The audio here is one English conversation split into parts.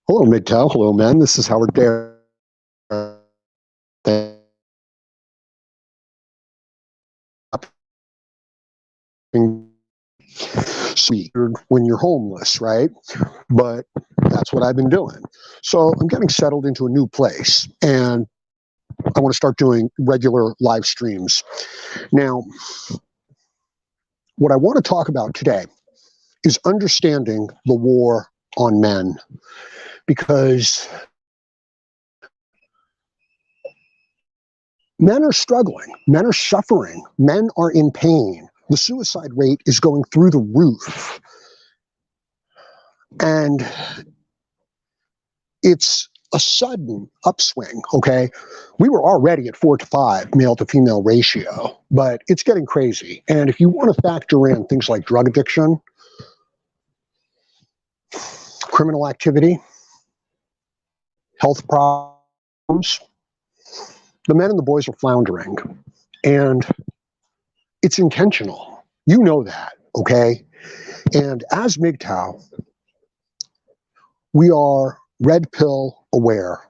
Hello, MGTOW. Hello, men. This is Howard Dare. Sweet when you're homeless, right? But that's what I've been doing. So I'm getting settled into a new place, and I want to start doing regular live streams. Now, what I want to talk about today is understanding the war on men, because men are struggling, men are suffering, men are in pain. The suicide rate is going through the roof. And it's a sudden upswing, okay? We were already at 4 to 5 male to female ratio, but it's getting crazy. And if you want to factor in things like drug addiction, criminal activity, health problems, the men and the boys are floundering. And it's intentional. You know that, okay? And as MGTOW, we are red pill aware.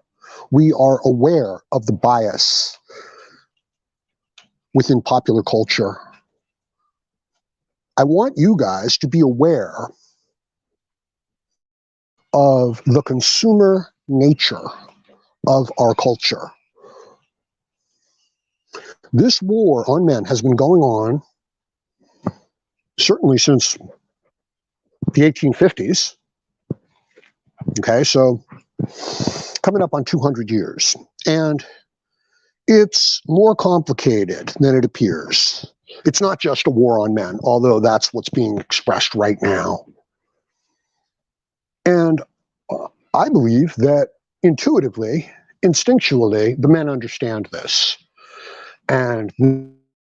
We are aware of the bias within popular culture. I want you guys to be aware of the consumer nature of our culture. This war on men has been going on certainly since the 1850s. Okay, so coming up on 200 years. And it's more complicated than it appears. It's not just a war on men, although that's what's being expressed right now. And I believe that intuitively, instinctually, the men understand this. And this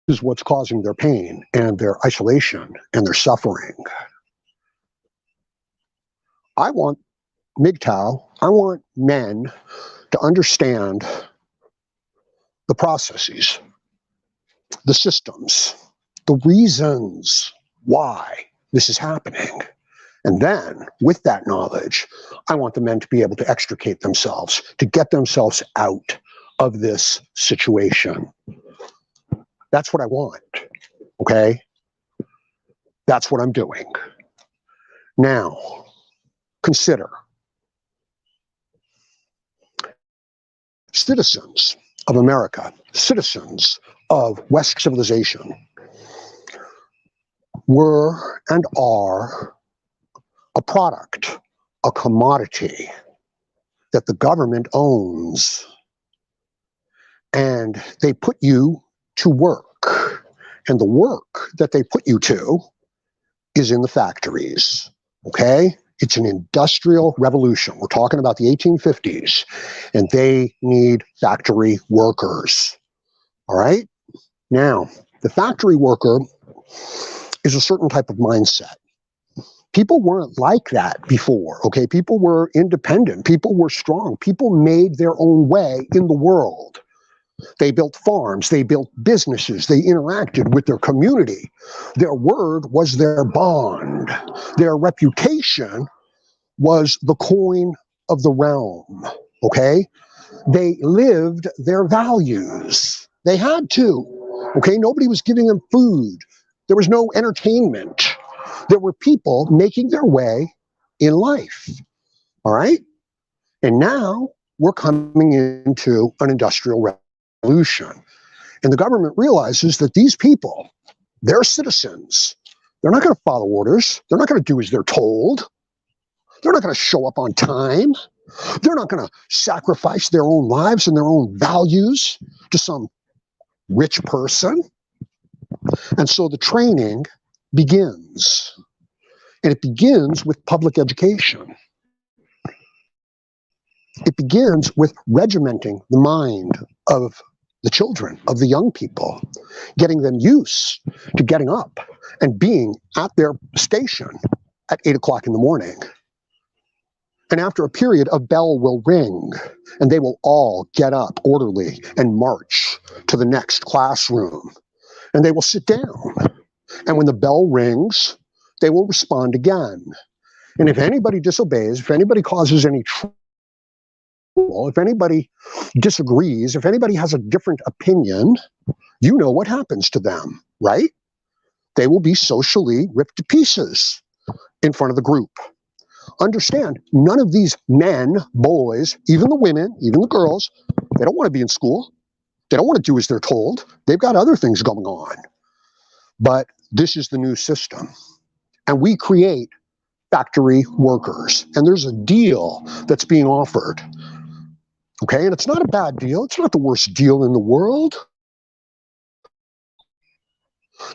is what's causing their pain and their isolation and their suffering. I want MGTOW, I want men to understand the processes, the systems, the reasons why this is happening. And then, with that knowledge, I want the men to be able to extricate themselves, to get themselves out of this situation. That's what I want, okay? That's what I'm doing. Now, consider citizens of America, citizens of Western civilization, were and are a product, a commodity that the government owns. And they put you to work. And the work that they put you to is in the factories, okay? It's an industrial revolution. We're talking about the 1850s, and they need factory workers, all right? Now, the factory worker is a certain type of mindset. People weren't like that before, okay? People were independent. People were strong. People made their own way in the world. They built farms, they built businesses, they interacted with their community. Their word was their bond. Their reputation was the coin of the realm, okay? They lived their values. They had to, okay? Nobody was giving them food. There was no entertainment. There were people making their way in life, all right? And now we're coming into an industrial revolution. And the government realizes that these people, they're citizens. They're not going to follow orders. They're not going to do as they're told. They're not going to show up on time. They're not going to sacrifice their own lives and their own values to some rich person. And so the training begins. And it begins with public education. It begins with regimenting the mind of the children, of the young people, getting them used to getting up and being at their station at 8 o'clock in the morning. And after a period, a bell will ring, and they will all get up orderly and march to the next classroom. And they will sit down. And when the bell rings, they will respond again. And if anybody disobeys, if anybody causes any trouble, if anybody disagrees, if anybody has a different opinion, you know what happens to them, right? They will be socially ripped to pieces in front of the group. Understand, none of these men, boys, even the women, even the girls, they don't want to be in school. They don't want to do as they're told. They've got other things going on. But this is the new system. And we create factory workers. And there's a deal that's being offered. Okay, and it's not a bad deal. It's not the worst deal in the world.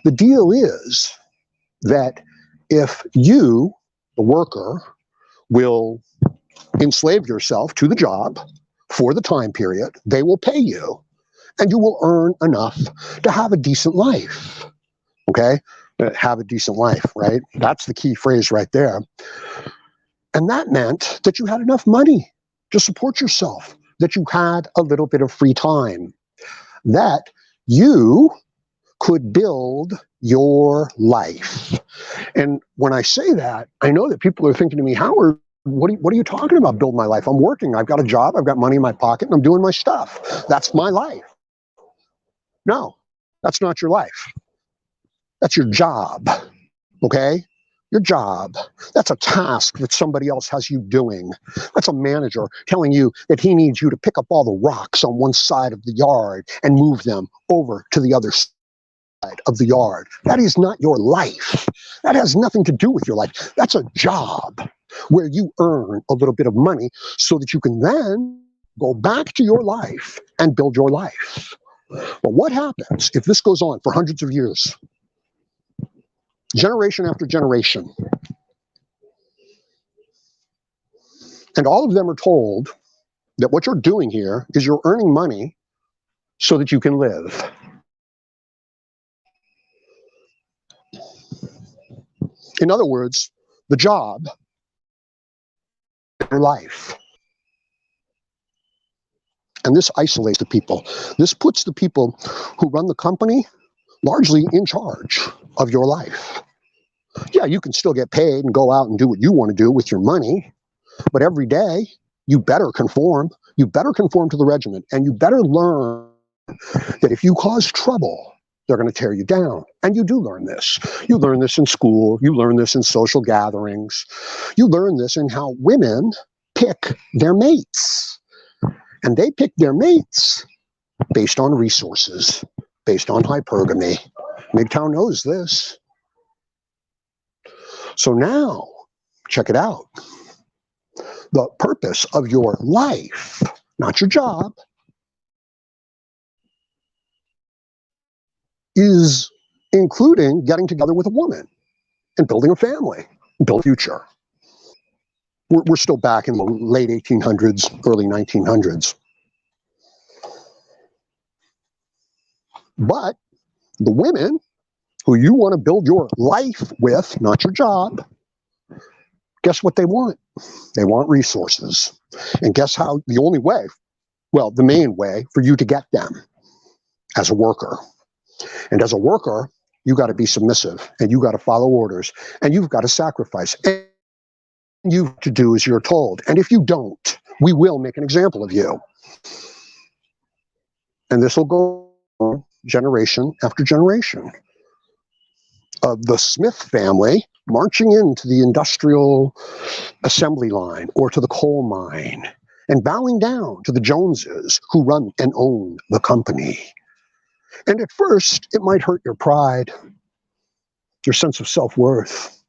The deal is that if you, the worker, will enslave yourself to the job for the time period, they will pay you, and you will earn enough to have a decent life. Okay? Have a decent life, right? That's the key phrase right there. And that meant that you had enough money to support yourself, that you had a little bit of free time, that you could build your life. And when I say that, I know that people are thinking to me, Howard, what are you talking about, build my life? I'm working, I've got a job, I've got money in my pocket, and I'm doing my stuff. That's my life. No, that's not your life. That's your job, okay? Your job. That's a task that somebody else has you doing. That's a manager telling you that he needs you to pick up all the rocks on one side of the yard and move them over to the other side of the yard. That is not your life. That has nothing to do with your life. That's a job where you earn a little bit of money so that you can then go back to your life and build your life. But what happens if this goes on for hundreds of years? Generation after generation. And all of them are told that what you're doing here is you're earning money so that you can live. In other words, the job, your life. And this isolates the people. This puts the people who run the company largely in charge of your life. Yeah, you can still get paid and go out and do what you want to do with your money, but every day you better conform. You better conform to the regiment, and you better learn that if you cause trouble, they're going to tear you down. And you do learn this. You learn this in school. You learn this in social gatherings. You learn this in how women pick their mates. And they pick their mates based on resources, based on hypergamy. MGTOW knows this. So now, check it out. The purpose of your life, not your job, is including getting together with a woman and building a family, build a future. We're still back in the late 1800s, early 1900s. But the women who you want to build your life with, not your job, guess what they want? They want resources. And guess how the only way, well, the main way for you to get them as a worker. And as a worker, you got to be submissive, and you got to follow orders, and you've got to sacrifice. And you have to do as you're told. And if you don't, we will make an example of you. And this will go on generation after generation. The Smith family marching into the industrial assembly line or to the coal mine and bowing down to the Joneses who run and own the company. And at first, it might hurt your pride, your sense of self-worth.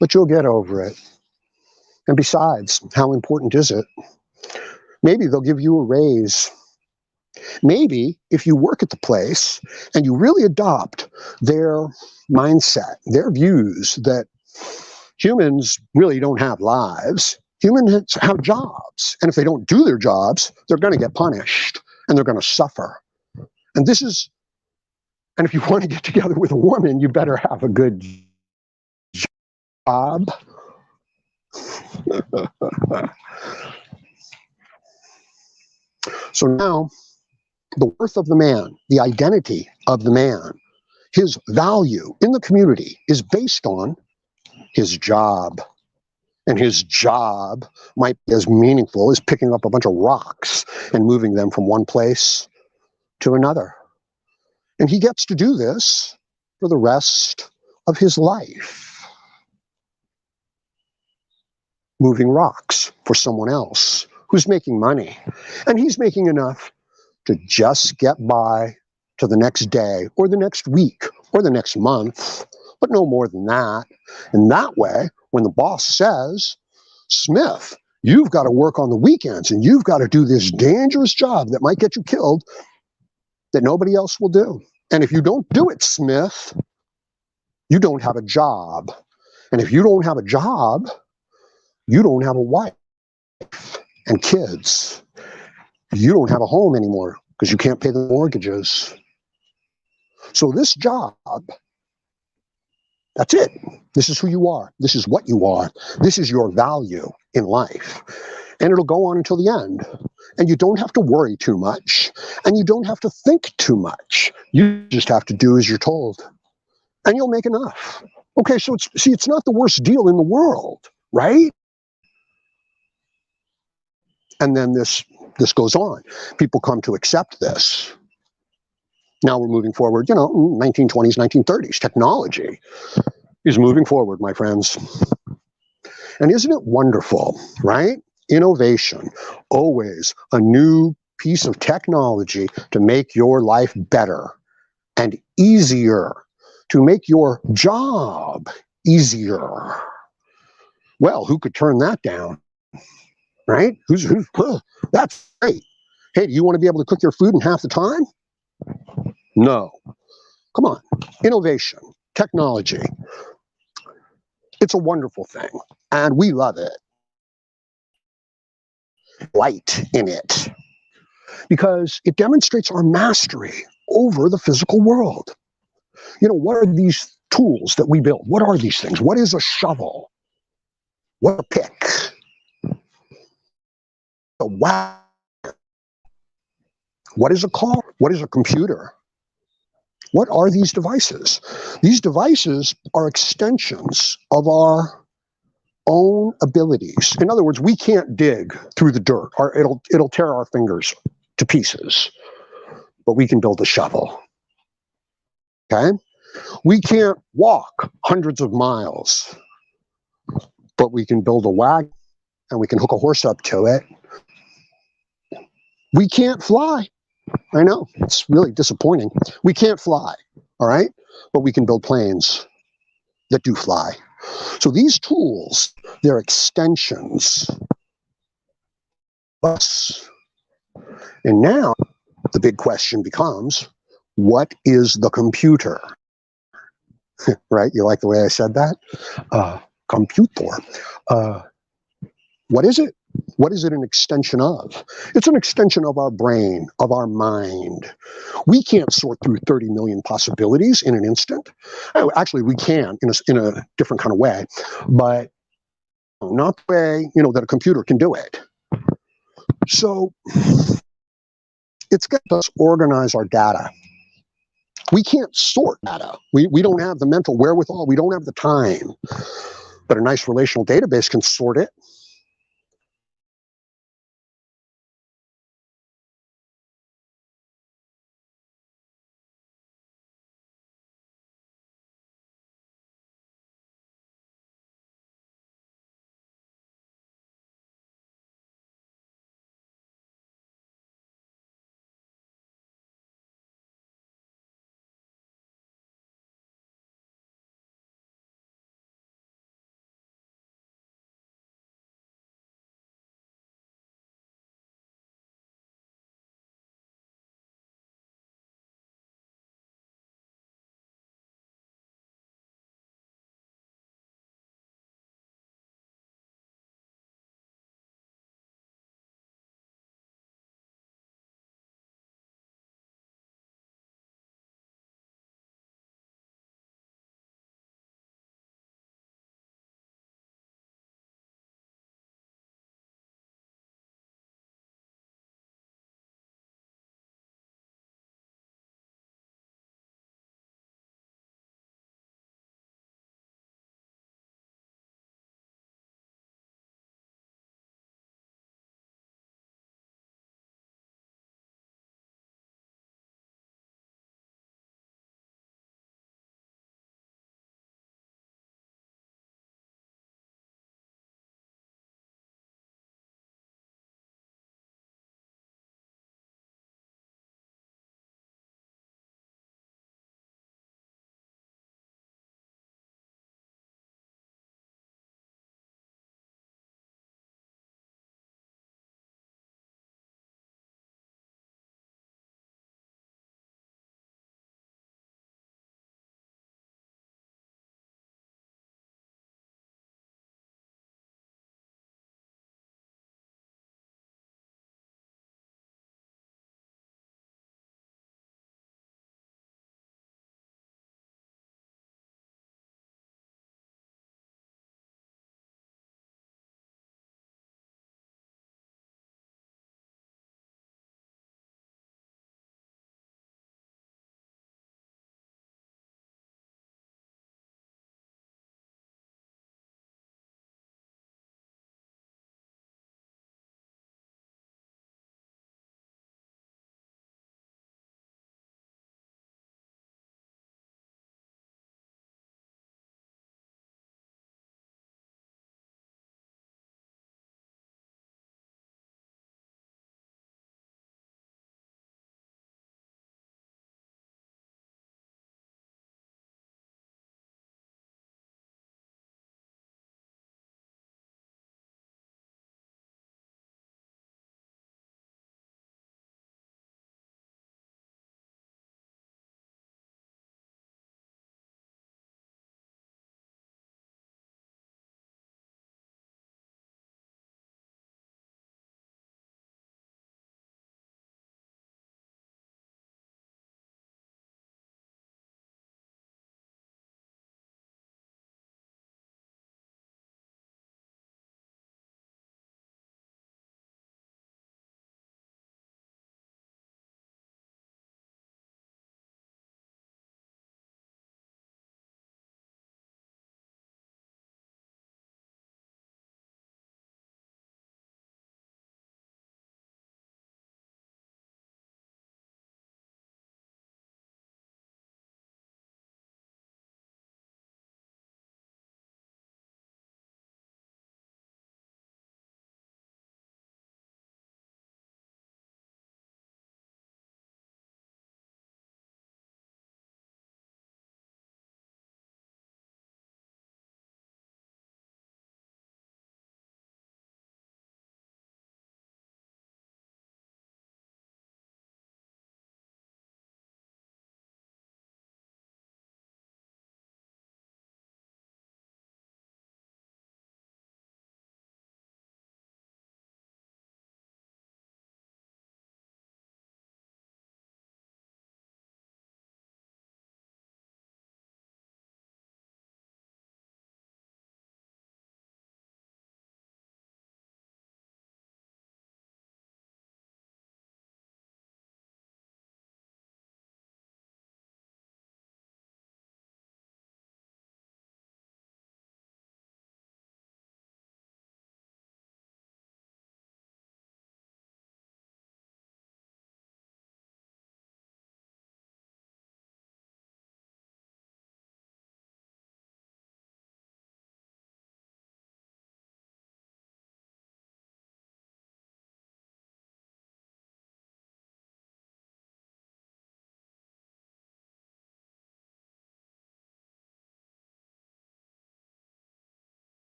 But you'll get over it. And besides, how important is it? Maybe they'll give you a raise. Maybe if you work at the place and you really adopt their mindset, their views that humans really don't have lives, humans have jobs. And if they don't do their jobs, they're going to get punished and they're going to suffer. And this is, and if you want to get together with a woman, you better have a good job. So now, the worth of the man, the identity of the man, his value in the community is based on his job. And his job might be as meaningful as picking up a bunch of rocks and moving them from one place to another. And he gets to do this for the rest of his life, moving rocks for someone else who's making money. And he's making enough to just get by to the next day or the next week or the next month, but no more than that. And that way, when the boss says, Smith, you've got to work on the weekends and you've got to do this dangerous job that might get you killed that nobody else will do. And if you don't do it, Smith, you don't have a job. And if you don't have a job, you don't have a wife and kids. You don't have a home anymore because you can't pay the mortgages. So this job, that's it. This is who you are. This is what you are. This is your value in life. And it'll go on until the end. And you don't have to worry too much. And you don't have to think too much. You just have to do as you're told. And you'll make enough. Okay, so it's not the worst deal in the world, right? And then this goes on. People come to accept this. Now we're moving forward, 1920s, 1930s. Technology is moving forward, my friends. And isn't it wonderful, right? Innovation, always a new piece of technology to make your life better and easier, to make your job easier. Well, who could turn that down, right? That's great. Hey, do you want to be able to cook your food in half the time? No. Come on. Innovation, technology. It's a wonderful thing, and we love it. Light in it, because it demonstrates our mastery over the physical world. What are these tools that we build? What are these things? What is a shovel? What a pick? A whack? What is a car? What is a computer? What are these devices? These devices are extensions of our own abilities. In other words, we can't dig through the dirt, or it'll tear our fingers to pieces, but we can build a shovel. Okay? We can't walk hundreds of miles, but we can build a wagon and we can hook a horse up to it. We can't fly. I know, it's really disappointing. We can't fly, all right? But we can build planes that do fly. So these tools, they're extensions of us. And now the big question becomes, what is the computer? Right? You like the way I said that? Computer. What is it? What is it an extension of? It's an extension of our brain, of our mind. We can't sort through 30 million possibilities in an instant. Actually, we can in a different kind of way, but not the way, that a computer can do it. So it's got us organize our data. We can't sort data. We don't have the mental wherewithal. We don't have the time. But a nice relational database can sort it.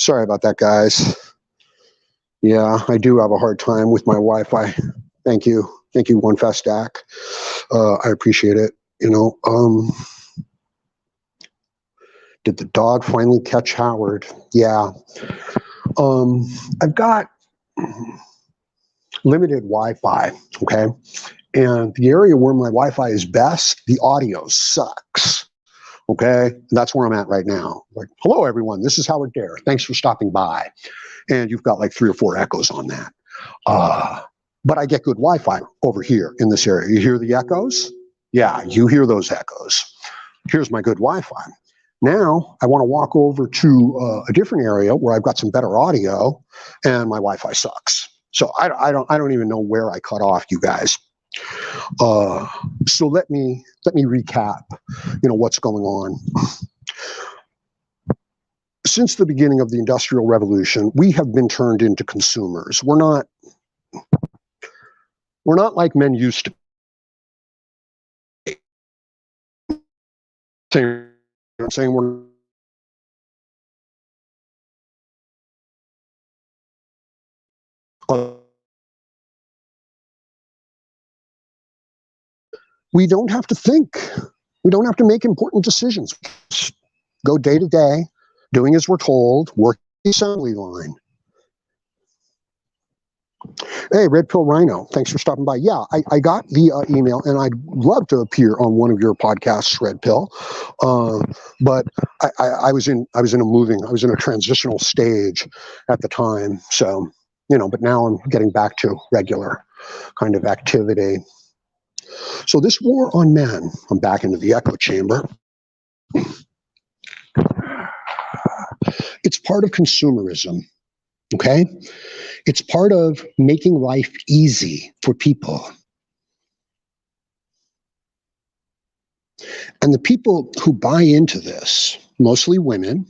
Sorry about that, guys. Yeah, I do have a hard time with my Wi-Fi. Thank you. Thank you, One Fast Stack. I appreciate it. Did the dog finally catch Howard? Yeah. I've got limited Wi-Fi, okay? And the area where my Wi-Fi is best, the audio sucks, okay? That's where I'm at right now. Like, hello, everyone. This is Howard Dare. Thanks for stopping by. And you've got like 3 or 4 echoes on that. But I get good Wi-Fi over here in this area. You hear the echoes? Yeah, you hear those echoes. Here's my good Wi-Fi. Now I want to walk over to a different area where I've got some better audio, and my Wi-Fi sucks. So I don't even know where I cut off, you guys. So let me recap, what's going on. Since the beginning of the Industrial Revolution, we have been turned into consumers. We're not like men used to be. Saying we're we don't have to think. We don't have to make important decisions. Just go day to day, doing as we're told, work the assembly line. Hey, Red Pill Rhino, thanks for stopping by. Yeah, I got the email, and I'd love to appear on one of your podcasts, Red Pill. But I was in a transitional stage at the time. So, but now I'm getting back to regular kind of activity. So this war on men, I'm back into the echo chamber. It's part of consumerism, okay? It's part of making life easy for people. And the people who buy into this, mostly women,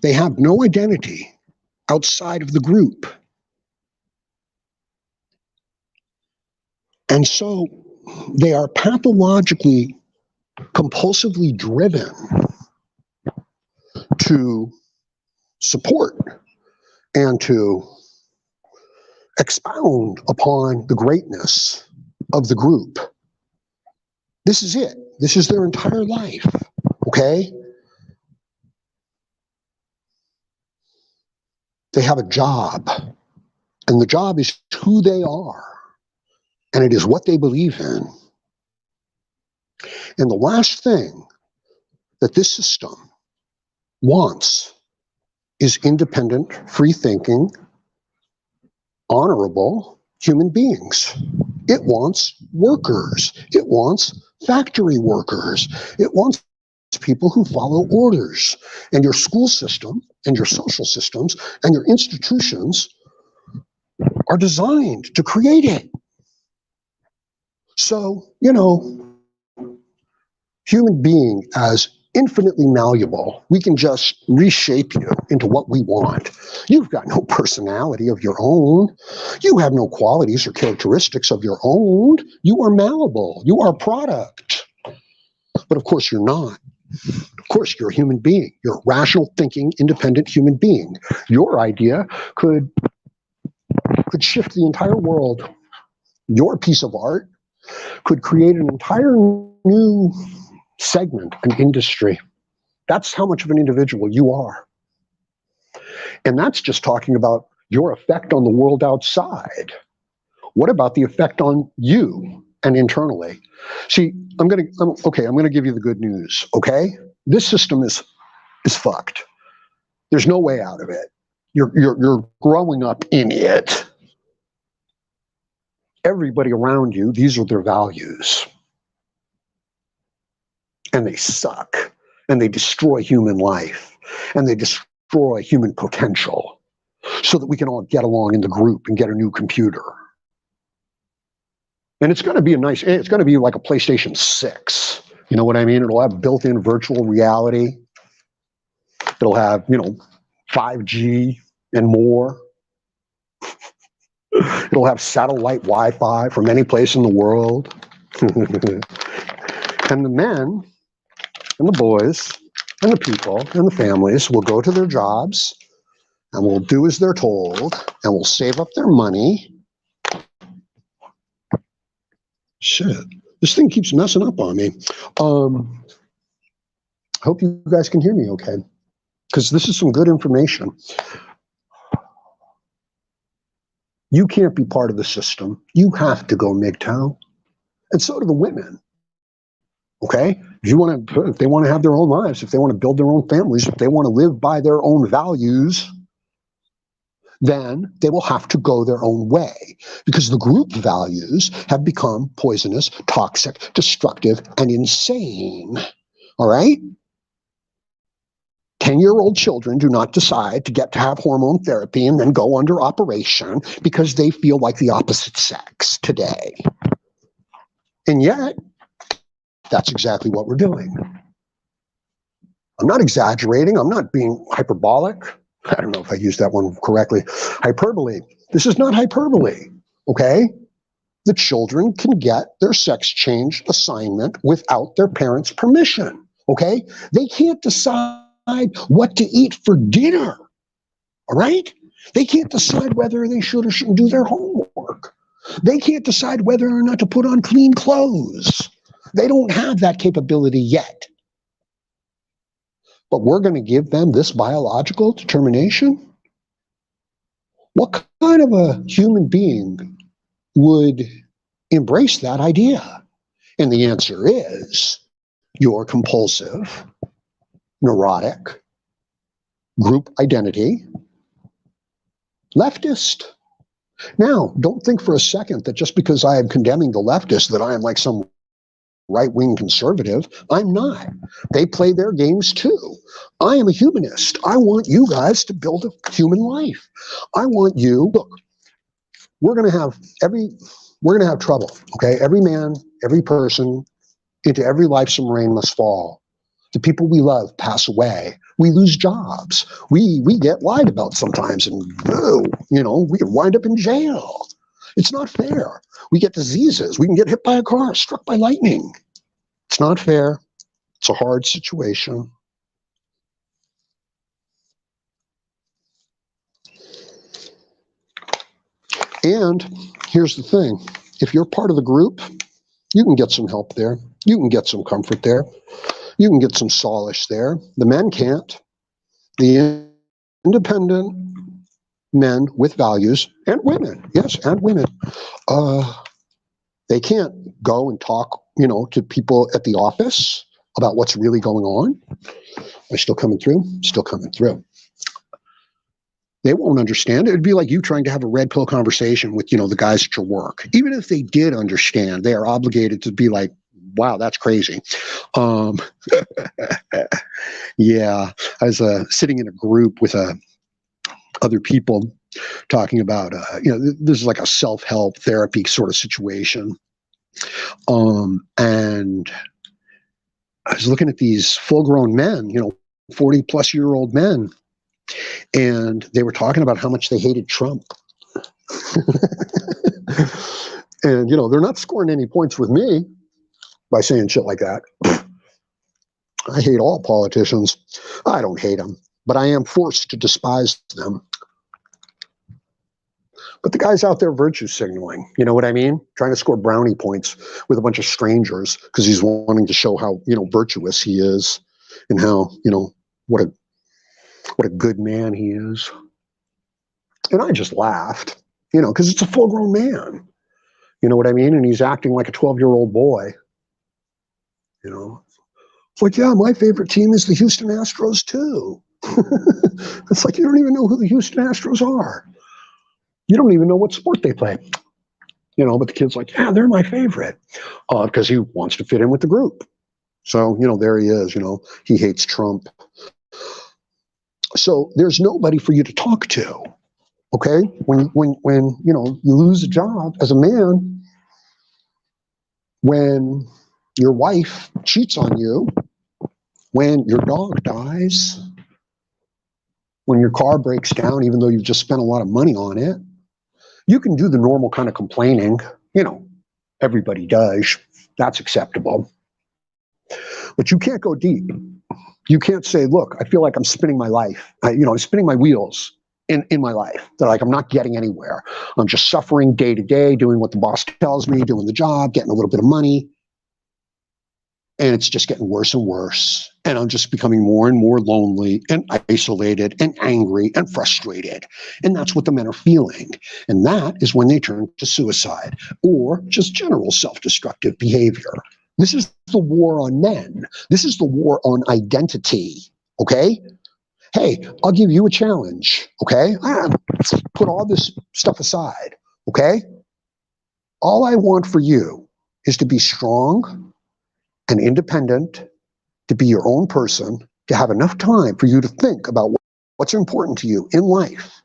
they have no identity outside of the group. And so they are pathologically, compulsively driven to support and to expound upon the greatness of the group. This is it. This is their entire life, okay? They have a job, and the job is who they are, and it is what they believe in. And the last thing that this system wants is independent, free-thinking, honorable human beings. It wants workers. It wants factory workers. It wants people who follow orders. And your school system and your social systems and your institutions are designed to create it. So, human being as infinitely malleable, we can just reshape you into what we want. You've got no personality of your own. You have no qualities or characteristics of your own. You are malleable. You are a product. But of course you're not. Of course you're a human being. You're a rational thinking, independent human being. Your idea could shift the entire world. Your piece of art could create an entire new segment, an industry. That's how much of an individual you are. And that's just talking about your effect on the world outside. What about the effect on you and internally? See, I'm going to give you the good news, okay? This system is fucked. There's no way out of it. You're growing up in it. Everybody around you, these are their values. And they suck, and they destroy human life, and they destroy human potential so that we can all get along in the group and get a new computer. And it's going to be it's going to be like a PlayStation 6. You know what I mean? It'll have built-in virtual reality. It'll have, 5G and more. It'll have satellite Wi-Fi from any place in the world. And the men and the boys and the people and the families will go to their jobs and will do as they're told and will save up their money. Shit, this thing keeps messing up on me. Hope you guys can hear me okay, because this is some good information. You can't be part of the system. You have to go MGTOW. And so do the women. Okay? If they want to have their own lives, if they want to build their own families, if they want to live by their own values, then they will have to go their own way, because the group values have become poisonous, toxic, destructive, and insane. All right? 10-year-old children do not decide to get to have hormone therapy and then go under operation because they feel like the opposite sex today. And yet, that's exactly what we're doing. I'm not exaggerating. I'm not being hyperbolic. I don't know if I used that one correctly. Hyperbole. This is not hyperbole, okay? The children can get their sex change assignment without their parents' permission, okay? They can't decide what to eat for dinner, all right? They can't decide whether they should or shouldn't do their homework. They can't decide whether or not to put on clean clothes. They don't have that capability yet. But we're going to give them this biological determination? What kind of a human being would embrace that idea? And the answer is your compulsive, neurotic, group identity, leftist. Now, don't think for a second that just because I am condemning the leftists that I am like some right-wing conservative. I'm not. They play their games too. I am a humanist. I want you guys to build a human life. I want you, look, we're going to have trouble, okay? Every man, every person, into every life some rain must fall. The people we love pass away. We lose jobs. We get lied about sometimes, and we can wind up in jail. It's not fair. We get diseases. We can get hit by a car, struck by lightning. It's not fair. It's a hard situation. And here's the thing. If you're part of the group, you can get some help there. You can get some comfort there. You can get some solace there. The men can't. The independent men with values, and women, yes, and women, they can't go and talk, to people at the office about what's really going on. Am I still coming through? Still coming through. They won't understand. It'd be like you trying to have a red pill conversation with, the guys at your work. Even if they did understand, they are obligated to be like, wow, that's crazy. Yeah, I was sitting in a group with other people talking about, this is like a self-help therapy sort of situation. And I was looking at these full-grown men, 40-plus-year-old men, and they were talking about how much they hated Trump. And, they're not scoring any points with me by saying shit like that. I hate all politicians. I don't hate them, but I am forced to despise them. But the guy's out there virtue signaling, you know what I mean? Trying to score brownie points with a bunch of strangers because he's wanting to show how, virtuous he is and how, what a good man he is. And I just laughed, because it's a full-grown man. You know what I mean? And he's acting like a 12-year-old boy. It's like, yeah, my favorite team is the Houston Astros too. It's like, you don't even know who the Houston Astros are. You don't even know what sport they play. But the kid's like, yeah, they're my favorite. Because he wants to fit in with the group. So, there he is, he hates Trump. So there's nobody for you to talk to. Okay? When you lose a job as a man, when your wife cheats on you, when your dog dies, when your car breaks down, even though you've just spent a lot of money on it, you can do the normal kind of complaining. Everybody does. That's acceptable. But you can't go deep. You can't say, look, I feel like I'm spinning my life. I'm spinning my wheels in my life. That like I'm not getting anywhere. I'm just suffering day to day, doing what the boss tells me, doing the job, getting a little bit of money. And it's just getting worse and worse. And I'm just becoming more and more lonely and isolated and angry and frustrated. And that's what the men are feeling. And that is when they turn to suicide or just general self-destructive behavior. This is the war on men. This is the war on identity. Okay? Hey, I'll give you a challenge. Okay? Put all this stuff aside. Okay? All I want for you is to be strong and independent, to be your own person, to have enough time for you to think about what's important to you in life,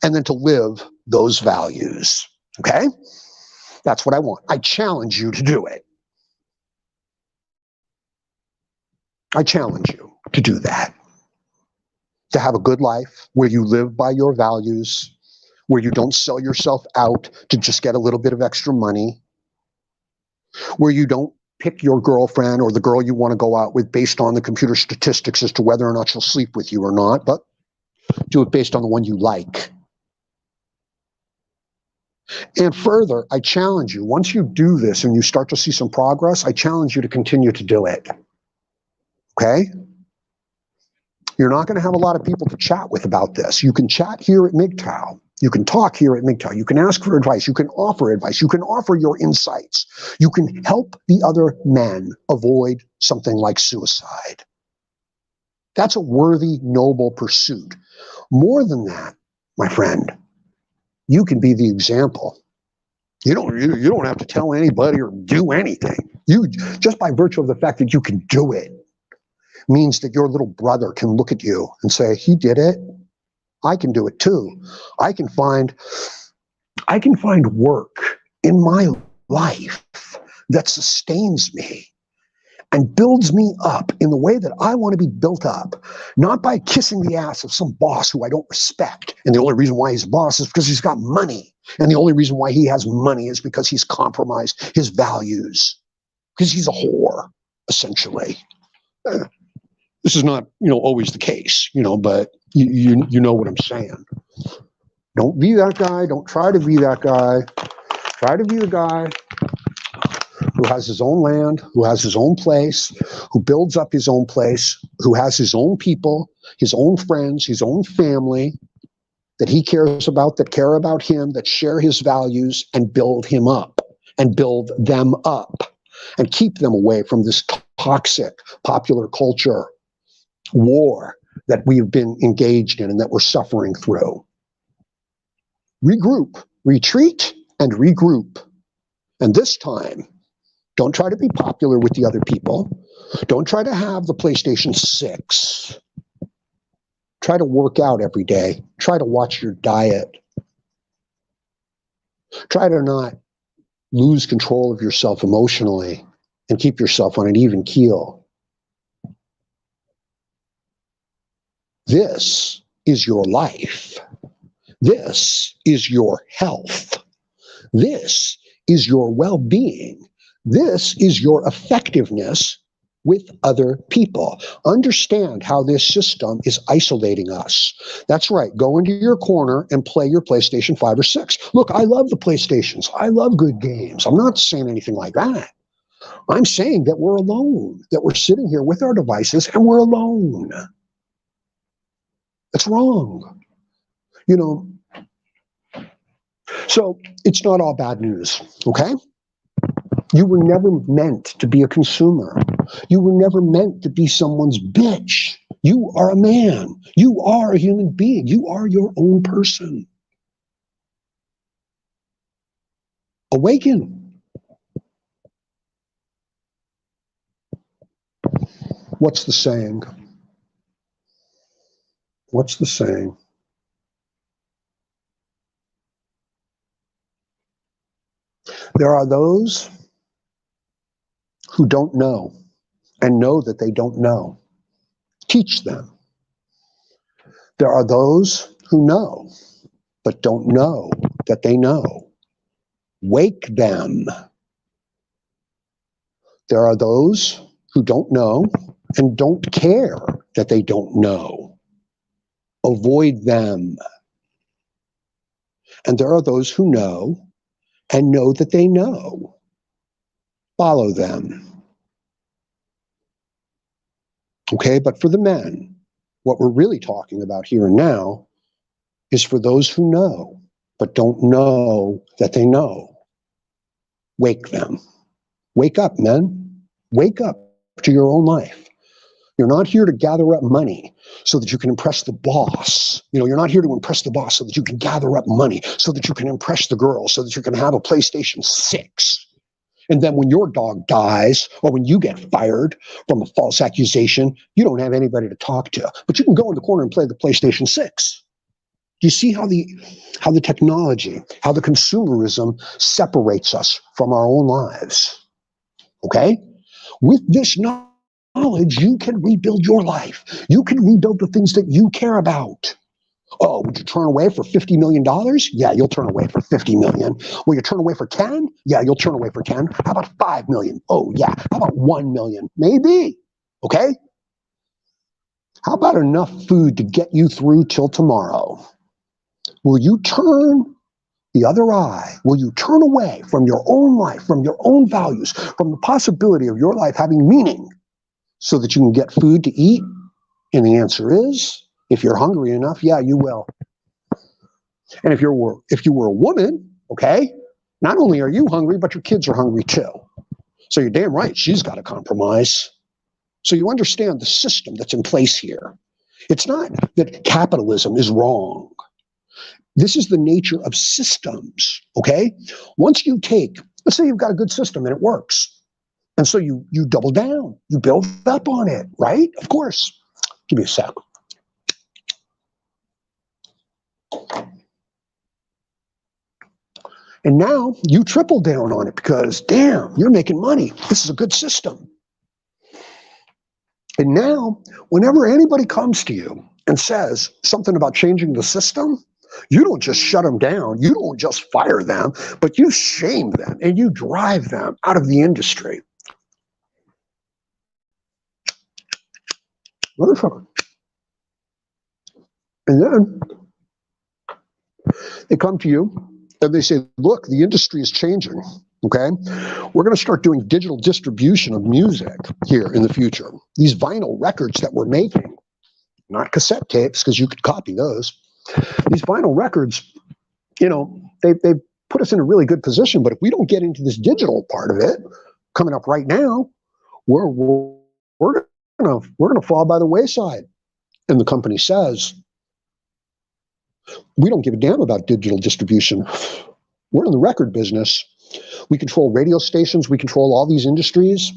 and then to live those values. Okay? That's what I want. I challenge you to do it. I challenge you to do that. To have a good life where you live by your values, where you don't sell yourself out to just get a little bit of extra money, where you don't pick your girlfriend or the girl you want to go out with based on the computer statistics as to whether or not she'll sleep with you or not, but do it based on the one you like. And further, I challenge you, once you do this and you start to see some progress, I challenge you to continue to do it. Okay? You're not going to have a lot of people to chat with about this. You can chat here at MGTOW. You can talk here at MGTOW. You can ask for advice. You can offer advice. You can offer your insights. You can help the other men avoid something like suicide. That's a worthy, noble pursuit. More than that, my friend, you can be the example. You don't have to tell anybody or do anything. You, just by virtue of the fact that you can do it, means that your little brother can look at you and say, he did it. I can do it too. I can find work in my life that sustains me and builds me up in the way that I want to be built up, not by kissing the ass of some boss who I don't respect. And the only reason why he's a boss is because he's got money. And the only reason why he has money is because he's compromised his values, because he's a whore, essentially. This is not, always the case, but you know what I'm saying. Don't be that guy. Don't try to be that guy. Try to be the guy who has his own land, who has his own place, who builds up his own place, who has his own people, his own friends, his own family that he cares about, that care about him, that share his values and build him up and build them up and keep them away from this toxic popular culture war that we've been engaged in and that we're suffering through. Regroup, retreat, and regroup. And this time, don't try to be popular with the other people. Don't try to have the PlayStation 6. Try to work out every day. Try to watch your diet. Try to not lose control of yourself emotionally and keep yourself on an even keel. This is your life. This is your health. This is your well-being. This is your effectiveness with other people. Understand how this system is isolating us. That's right. Go into your corner and play your PlayStation 5 or 6. Look, I love the PlayStations. I love good games. I'm not saying anything like that. I'm saying that we're alone, that we're sitting here with our devices and we're alone. That's wrong. So it's not all bad news, okay? You were never meant to be a consumer. You were never meant to be someone's bitch. You are a man. You are a human being. You are your own person. Awaken. What's the saying? What's the saying? There are those who don't know and know that they don't know. Teach them. There are those who know but don't know that they know. Wake them. There are those who don't know and don't care that they don't know. Avoid them. And there are those who know and know that they know. Follow them. Okay, but for the men, what we're really talking about here and now is for those who know, but don't know that they know. Wake them. Wake up, men. Wake up to your own life. You're not here to gather up money so that you can impress the boss. You're not here to impress the boss so that you can gather up money, so that you can impress the girl, so that you can have a PlayStation 6. And then when your dog dies or when you get fired from a false accusation, you don't have anybody to talk to. But you can go in the corner and play the PlayStation 6. Do you see how the technology, how the consumerism separates us from our own lives? Okay? With this knowledge, you can rebuild your life. You can rebuild the things that you care about. Oh, would you turn away for $50 million? Yeah, you'll turn away for $50 million. Will you turn away for 10? Yeah, you'll turn away for 10. How about 5 million? Oh, yeah. How about 1 million? Maybe. Okay? How about enough food to get you through till tomorrow? Will you turn the other eye? Will you turn away from your own life, from your own values, from the possibility of your life having meaning so that you can get food to eat? And the answer is, if you're hungry enough, yeah, you will. And if you were a woman, okay, not only are you hungry, but your kids are hungry too. So you're damn right, she's got to compromise. So you understand the system that's in place here. It's not that capitalism is wrong. This is the nature of systems, okay? Once you take, let's say you've got a good system and it works. And so you double down, you build up on it, right? Of course. Give me a sec. And now you triple down on it because, damn, you're making money. This is a good system. And now, whenever anybody comes to you and says something about changing the system, you don't just shut them down. You don't just fire them, but you shame them and you drive them out of the industry. Motherfucker. And then they come to you and they say, look, the industry is changing, okay? We're going to start doing digital distribution of music here in the future. These vinyl records that we're making, not cassette tapes, because you could copy those. These vinyl records, they put us in a really good position, but if we don't get into this digital part of it, coming up right now, we're gonna fall by the wayside. And the company says, we don't give a damn about digital distribution. We're in the record business. We control radio stations. We control all these industries.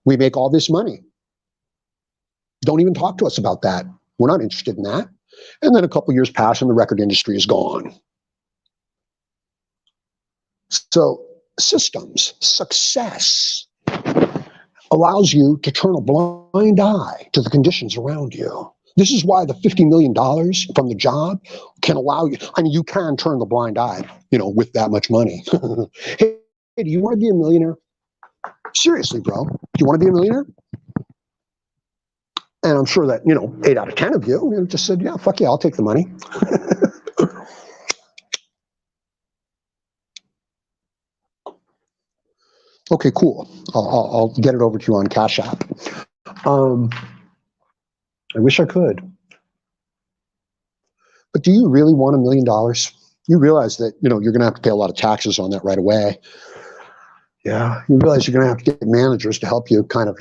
We make all this money. Don't even talk to us about that. We're not interested in that. And then a couple years pass and the record industry is gone. So systems, success allows you to turn a blind eye to the conditions around you. This is why the $50 million from the job can allow you, you can turn the blind eye, with that much money. Hey, do you want to be a millionaire? Seriously, bro, do you want to be a millionaire? And I'm sure that, 8 out of 10 of you just said, yeah, fuck yeah, I'll take the money. Okay, cool. I'll get it over to you on CashApp. I wish I could. But do you really want $1 million? You realize that, you're going to have to pay a lot of taxes on that right away. Yeah, you realize you're going to have to get managers to help you kind of,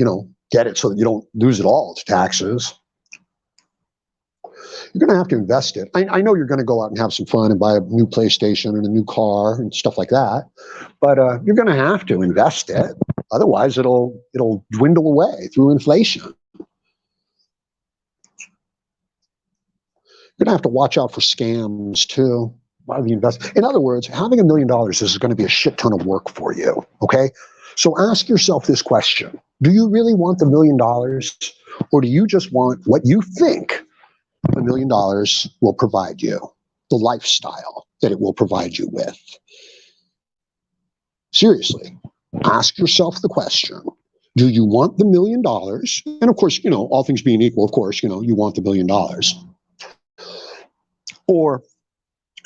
get it so that you don't lose it all to taxes. You're going to have to invest it. I know you're going to go out and have some fun and buy a new PlayStation and a new car and stuff like that, but you're going to have to invest it. Otherwise, it'll dwindle away through inflation. You're going to have to watch out for scams too. In other words, having $1 million is going to be a shit ton of work for you. Okay, so ask yourself this question: do you really want the $1 million, or do you just want what you think $1 million will provide you, the lifestyle that it will provide you with? Seriously, ask yourself the question: Do you want the $1 million? And of course, all things being equal, of course, you want the $1 million. Or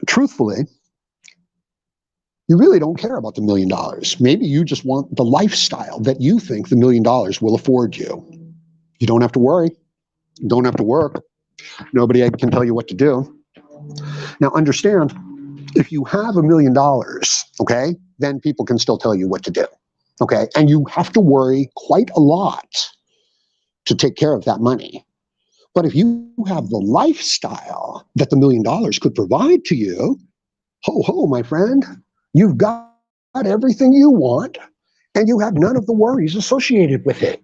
truthfully, you really don't care about the $1 million. Maybe you just want the lifestyle that you think the $1 million will afford you. You don't have to worry. You don't have to work. Nobody can tell you what to do. Now, understand, if you have $1 million, okay, then people can still tell you what to do, okay? And you have to worry quite a lot to take care of that money. But if you have the lifestyle that the $1 million could provide to you, ho, ho, my friend, you've got everything you want, and you have none of the worries associated with it.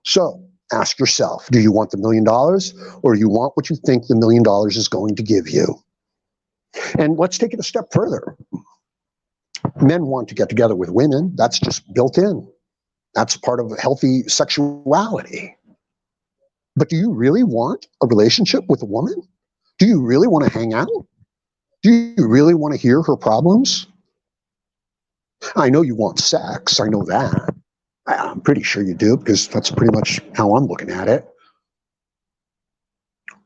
So ask yourself, do you want the $1 million, or you want what you think the $1 million is going to give you? And let's take it a step further. Men want to get together with women. That's just built in. That's part of healthy sexuality. But do you really want a relationship with a woman? Do you really want to hang out? Do you really want to hear her problems? I know you want sex. I know that. I'm pretty sure you do, because that's pretty much how I'm looking at it.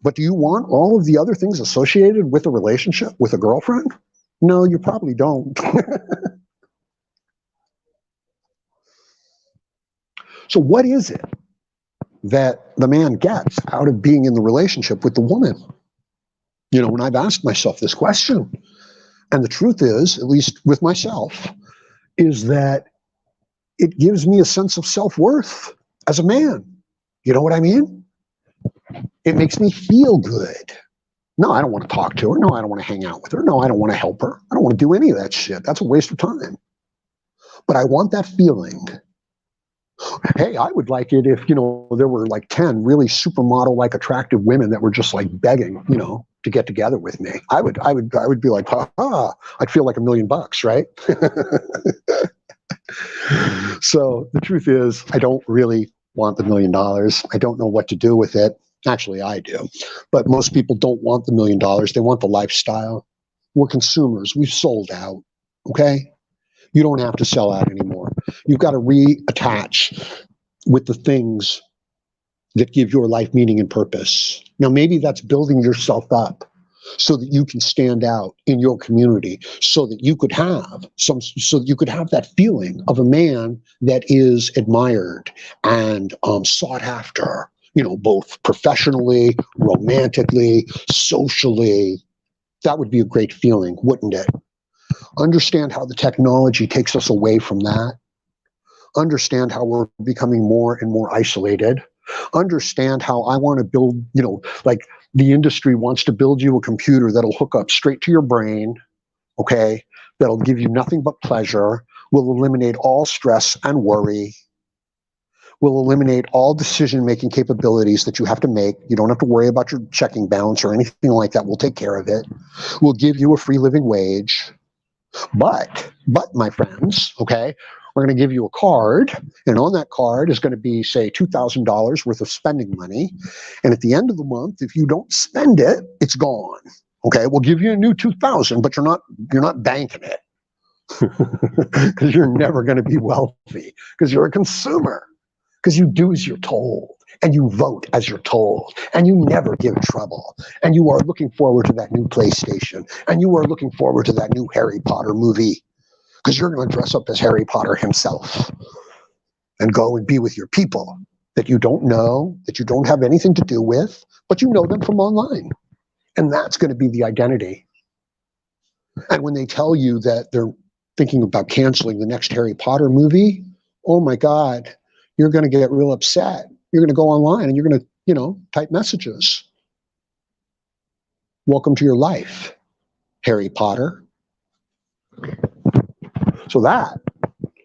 But do you want all of the other things associated with a relationship with a girlfriend? No, you probably don't. So what is it that the man gets out of being in the relationship with the woman? And I've asked myself this question. And the truth is, at least with myself, is that it gives me a sense of self-worth as a man. You know what I mean? It makes me feel good. No, I don't want to talk to her. No, I don't want to hang out with her. No, I don't want to help her. I don't want to do any of that shit. That's a waste of time. But I want that feeling. Hey, I would like it if, there were like 10 really supermodel-like attractive women that were just like begging, to get together with me. I would be like, I'd feel like $1 million, right? So the truth is, I don't really want the $1 million. I don't know what to do with it. Actually, I do. But most people don't want the $1 million. They want the lifestyle. We're consumers. We've sold out. Okay? You don't have to sell out anymore. You've got to reattach with the things that give your life meaning and purpose. Now, maybe that's building yourself up so that you can stand out in your community, so that you could have that feeling of a man that is admired and sought after, both professionally, romantically, socially. That would be a great feeling, wouldn't it? Understand how the technology takes us away from that. Understand how we're becoming more and more isolated. Understand how I want to build, like the industry wants to build you a computer that'll hook up straight to your brain, okay? That'll give you nothing but pleasure, will eliminate all stress and worry, will eliminate all decision-making capabilities that you have to make. You don't have to worry about your checking balance or anything like that. We'll take care of it. We'll give you a free living wage. But my friends, okay, we're going to give you a card, and on that card is going to be, say, $2,000 worth of spending money. And at the end of the month, if you don't spend it, it's gone. Okay, we'll give you a new $2,000, but you're not banking it because you're never going to be wealthy, because you're a consumer, because you do as you're told, and you vote as you're told, and you never give trouble, and you are looking forward to that new PlayStation, and you are looking forward to that new Harry Potter movie, because you're going to dress up as Harry Potter himself and go and be with your people that you don't know, that you don't have anything to do with, but you know them from online. And that's going to be the identity. And when they tell you that they're thinking about canceling the next Harry Potter movie, oh my God, you're going to get real upset. You're going to go online and you're going to, type messages. Welcome to your life, Harry Potter. So that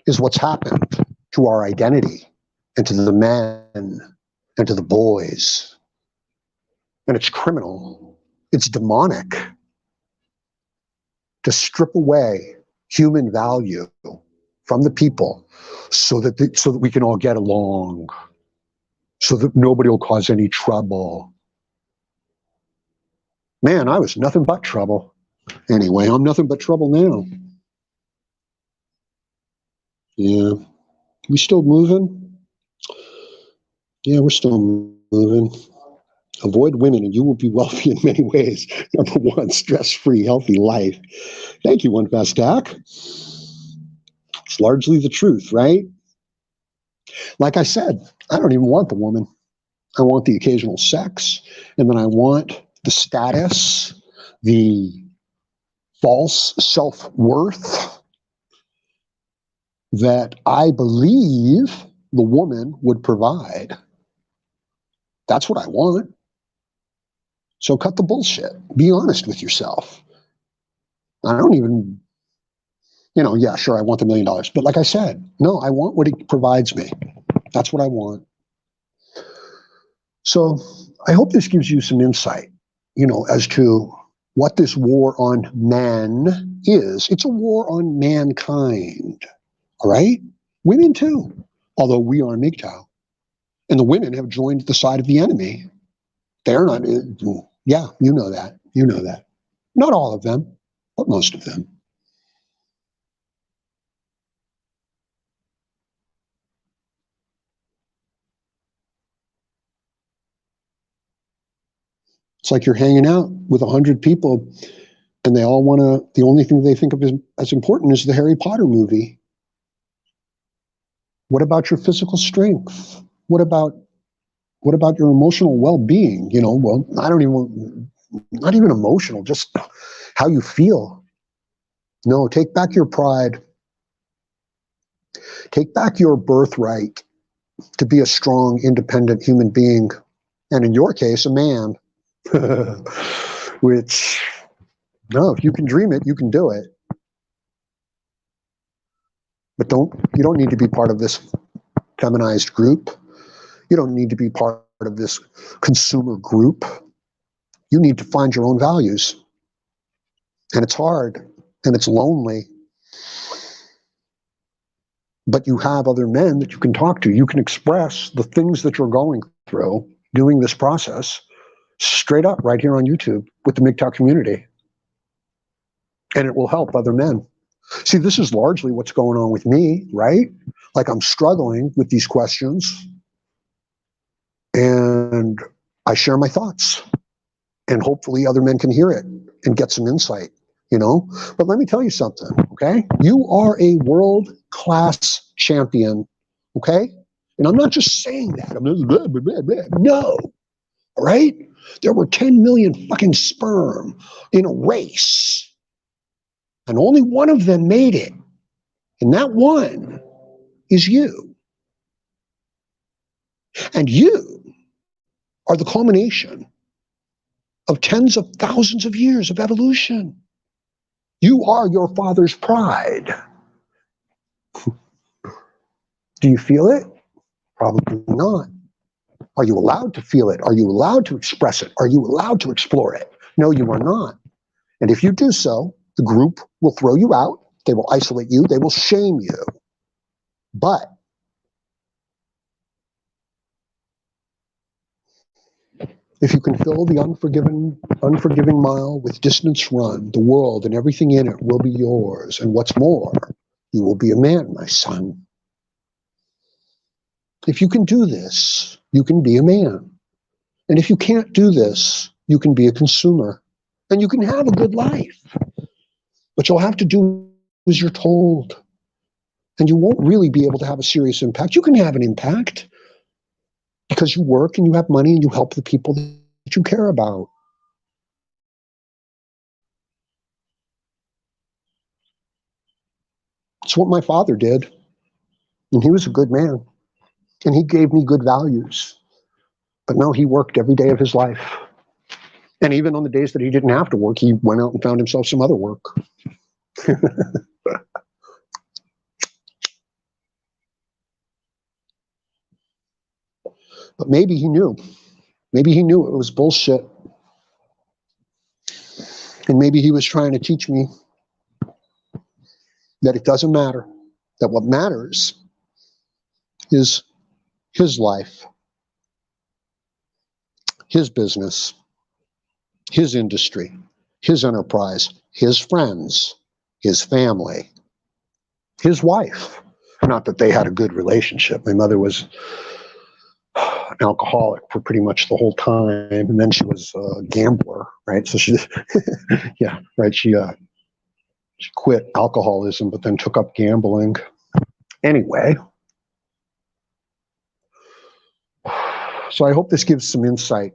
is what's happened to our identity and to the men and to the boys. And it's criminal. It's demonic to strip away human value from the people so that we can all get along, so that nobody will cause any trouble. Man, I was nothing but trouble. Anyway, I'm nothing but trouble now. Yeah. We still moving? Yeah, we're still moving. Avoid women and you will be wealthy in many ways. Number one, stress-free, healthy life. Thank you, One Fast Stack. It's largely the truth, right? Like I said, I don't even want the woman. I want the occasional sex, and then I want the status, the false self-worth that I believe the woman would provide. That's what I want. So cut the bullshit. Be honest with yourself. I don't even, yeah, sure, I want the $1 million. But like I said, no, I want what he provides me. That's what I want. So I hope this gives you some insight, as to what this war on man is. It's a war on mankind, all right? Women too, although we are MGTOW. And the women have joined the side of the enemy. They're not, yeah, you know that. You know that. Not all of them, but most of them. It's like you're hanging out with 100 people and they all want to, the only thing they think of as important is the Harry Potter movie. What about your physical strength? What about your emotional well-being? Well, not even emotional, just how you feel. No, take back your pride. Take back your birthright to be a strong, independent human being. And in your case, a man. Which, no, if you can dream it, you can do it. But you don't need to be part of this feminized group. You don't need to be part of this consumer group. You need to find your own values. And it's hard and it's lonely. But you have other men that you can talk to. You can express the things that you're going through doing this process straight up right here on YouTube with the MGTOW community. And it will help other men. See, this is largely what's going on with me, right? Like I'm struggling with these questions and I share my thoughts and hopefully other men can hear it and get some insight, But let me tell you something, okay? You are a world-class champion, okay? And I'm not just saying that. I'm just blah, blah, blah, blah. No, all right? There were 10 million fucking sperm in a race and only one of them made it. And that one is you. And you are the culmination of tens of thousands of years of evolution. You are your father's pride. Do you feel it? Probably not. Are you allowed to feel it? Are you allowed to express it? Are you allowed to explore it? No, you are not. And if you do so, the group will throw you out. They will isolate you. They will shame you. But if you can fill the unforgiving mile with distance run, the world and everything in it will be yours. And what's more, you will be a man, my son. If you can do this, you can be a man. And if you can't do this, you can be a consumer. And you can have a good life. But you'll have to do as you're told. And you won't really be able to have a serious impact. You can have an impact because you work and you have money and you help the people that you care about. It's what my father did. And he was a good man. And he gave me good values. But no, he worked every day of his life. And even on the days that he didn't have to work, he went out and found himself some other work. But maybe he knew. Maybe he knew it was bullshit. And maybe he was trying to teach me that it doesn't matter. That what matters is his life, his business, his industry, his enterprise, his friends, his family, his wife. Not that they had a good relationship. My mother was an alcoholic for pretty much the whole time, and then she was a gambler, right? So she, yeah, right. She quit alcoholism, but then took up gambling. Anyway, so I hope this gives some insight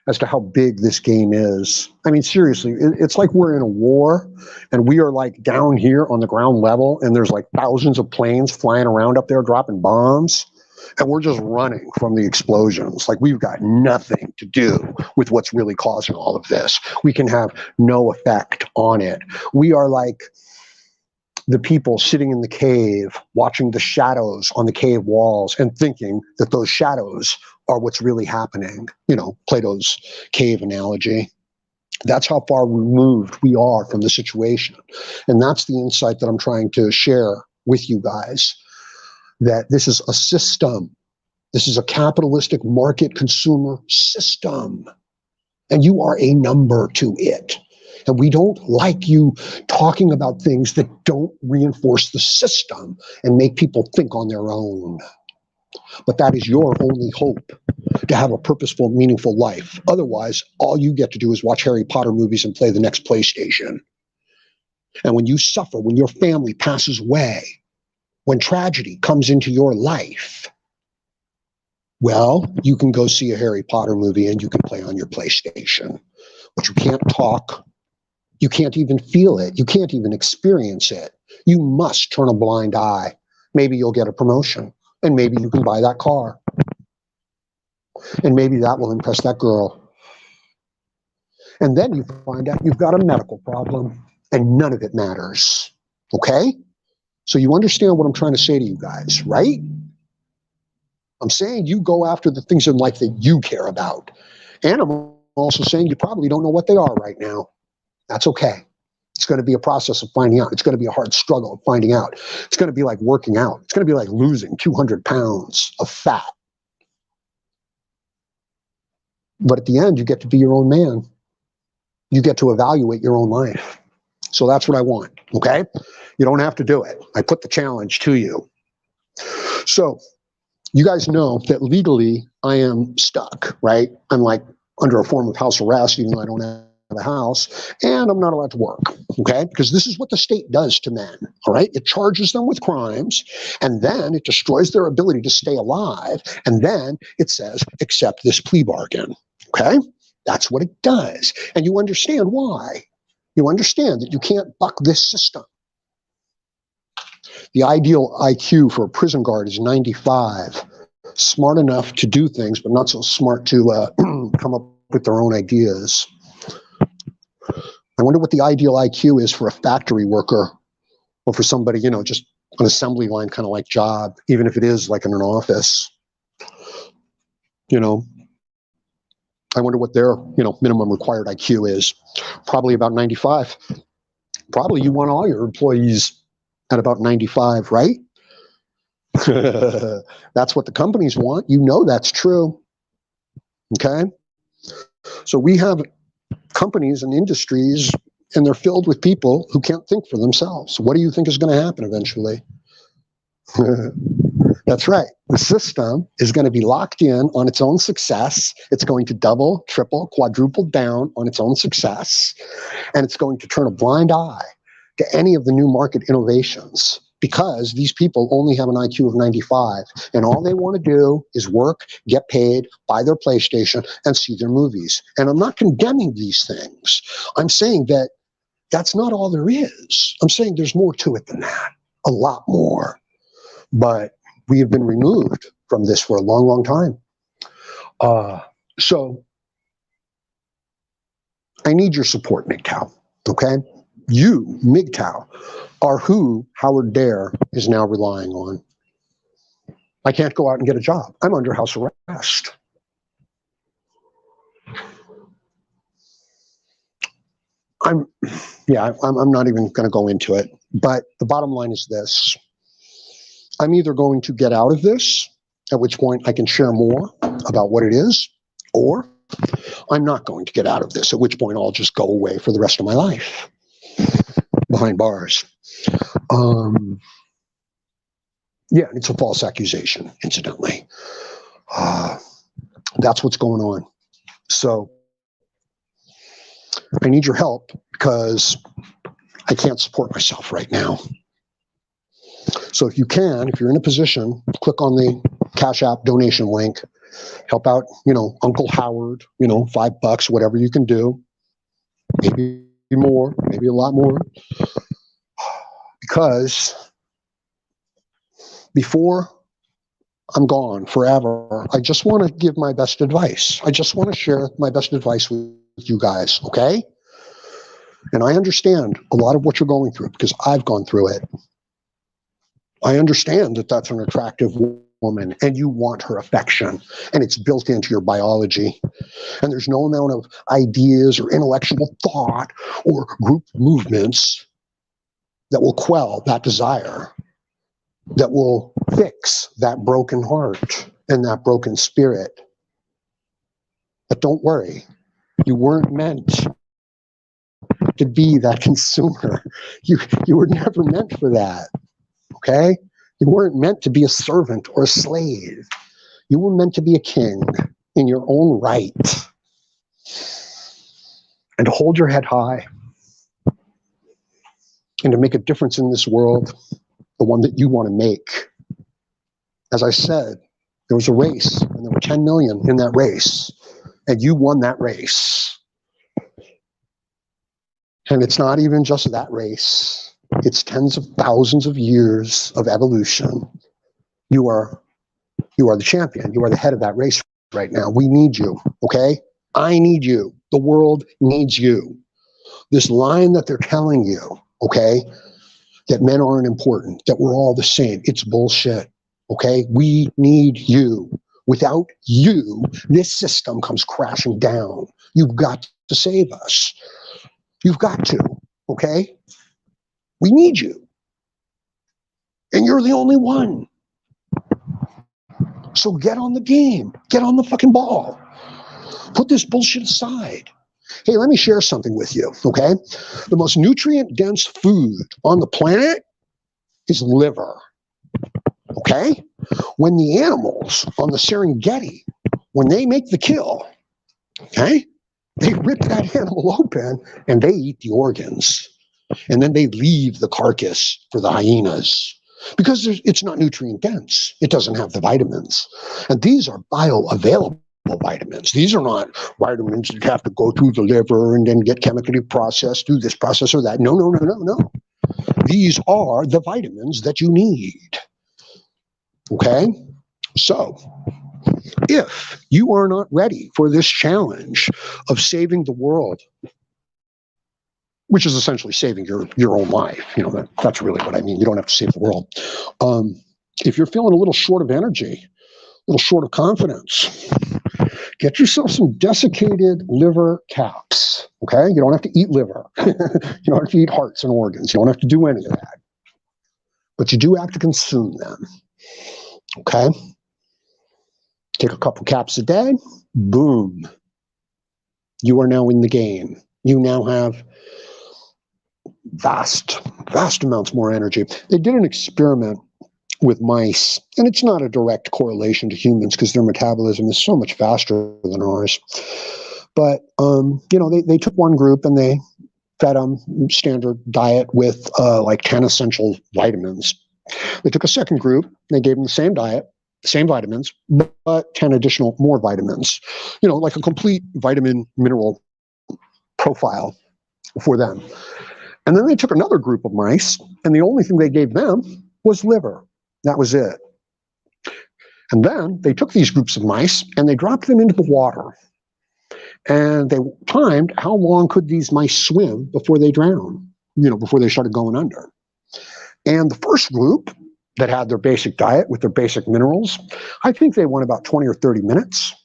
as to how big this game is. I mean, seriously, it's like we're in a war and we are like down here on the ground level and there's like thousands of planes flying around up there dropping bombs and we're just running from the explosions. Like we've got nothing to do with what's really causing all of this. We can have no effect on it. We are like the people sitting in the cave watching the shadows on the cave walls and thinking that those shadows are what's really happening. You know, Plato's cave analogy. That's how far removed we are from the situation. And that's the insight that I'm trying to share with you guys, that this is a system. This is a capitalistic market consumer system. And you are a number to it. And we don't like you talking about things that don't reinforce the system and make people think on their own. But that is your only hope to have a purposeful, meaningful life. Otherwise, all you get to do is watch Harry Potter movies and play the next PlayStation. And when you suffer, when your family passes away, when tragedy comes into your life, well, you can go see a Harry Potter movie and you can play on your PlayStation. But you can't talk. You can't even feel it. You can't even experience it. You must turn a blind eye. Maybe you'll get a promotion. And maybe you can buy that car. And maybe that will impress that girl. And then you find out you've got a medical problem and none of it matters. Okay? So you understand what I'm trying to say to you guys, right? I'm saying you go after the things in life that you care about. And I'm also saying you probably don't know what they are right now. That's okay. It's going to be a process of finding out. It's going to be a hard struggle of finding out. It's going to be like working out. It's going to be like losing 200 pounds of fat. But at the end, you get to be your own man. You get to evaluate your own life. So that's what I want, okay? You don't have to do it. I put the challenge to you. So you guys know that legally I am stuck, right? I'm like under a form of house arrest, even though I don't have a house, and I'm not allowed to work, okay? Because this is what the state does to men, all right? It charges them with crimes, and then it destroys their ability to stay alive, and then it says, accept this plea bargain, okay? That's what it does, and you understand why. You understand that you can't buck this system. The ideal IQ for a prison guard is 95, smart enough to do things, but not so smart to come up with their own ideas. I wonder what the ideal IQ is for a factory worker or for somebody, you know, just an assembly line kind of like job, even if it is like in an office. You know, I wonder what their, you know, minimum required IQ is. Probably about 95. Probably you want all your employees at about 95, right? That's what the companies want. You know that's true. Okay? So we have companies and industries, and they're filled with people who can't think for themselves. What do you think is going to happen eventually? That's right. The system is going to be locked in on its own success. It's going to double, triple, quadruple down on its own success. And it's going to turn a blind eye to any of the new market innovations because these people only have an IQ of 95. And all they want to do is work, get paid, buy their PlayStation, and see their movies. And I'm not condemning these things. I'm saying that that's not all there is. I'm saying there's more to it than that, a lot more. But we have been removed from this for a long, long time. So I need your support, MGTOW, okay? You, MGTOW, are who Howard Dare is now relying on. I can't go out and get a job. I'm under house arrest. I'm not even going to go into it. But the bottom line is this. I'm either going to get out of this, at which point I can share more about what it is, or I'm not going to get out of this, at which point I'll just go away for the rest of my life behind bars. Yeah, it's a false accusation, incidentally. That's what's going on. So I need your help because I can't support myself right now. So if you can, if you're in a position, click on the Cash App donation link, help out, Uncle Howard, $5, whatever you can do. Maybe more, maybe a lot more. Because before I'm gone forever, I just want to give my best advice. I just want to share my best advice with you guys, okay? And I understand a lot of what you're going through because I've gone through it. I understand that that's an attractive woman and you want her affection and it's built into your biology. And there's no amount of ideas or intellectual thought or group movements that will quell that desire, that will fix that broken heart and that broken spirit. But don't worry, you weren't meant to be that consumer. You were never meant for that, okay? You weren't meant to be a servant or a slave. You were meant to be a king in your own right and to hold your head high and to make a difference in this world, the one that you want to make. As I said, there was a race and there were 10 million in that race and you won that race. And it's not even just that race. It's tens of thousands of years of evolution. You are the champion. You are the head of that race right now. We need you, okay? I need you. The world needs you. This line that they're telling you, okay, that men aren't important, that we're all the same, it's bullshit, okay? We need you. Without you, this system comes crashing down. You've got to save us. You've got to, okay? We need you. And you're the only one. So get on the game. Get on the fucking ball. Put this bullshit aside. Hey, let me share something with you, okay? The most nutrient-dense food on the planet is liver, okay? When the animals on the Serengeti, when they make the kill, okay, they rip that animal open and they eat the organs. And then they leave the carcass for the hyenas because it's not nutrient dense. It doesn't have the vitamins. And these are bioavailable vitamins. These are not vitamins that have to go through the liver and then get chemically processed, do this process or that. No, no, no, no, no. These are the vitamins that you need. Okay? So, if you are not ready for this challenge of saving the world, which is essentially saving your own life, that's really what I mean. You don't have to save the world. If you're feeling a little short of energy, a little short of confidence, get yourself some desiccated liver caps, okay? You don't have to eat liver. You don't have to eat hearts and organs. You don't have to do any of that. But you do have to consume them, okay? Take a couple caps a day, boom. You are now in the game. You now have vast amounts more energy. They did an experiment with mice, and it's not a direct correlation to humans because their metabolism is so much faster than ours. But, they took one group and they fed them standard diet with like 10 essential vitamins. They took a second group, they gave them the same diet, same vitamins, but 10 additional more vitamins, like a complete vitamin mineral profile for them. And then they took another group of mice, and the only thing they gave them was liver. That was it. And then they took these groups of mice and they dropped them into the water. And they timed how long could these mice swim before they drowned, before they started going under. And the first group that had their basic diet with their basic minerals, I think they went about 20 or 30 minutes.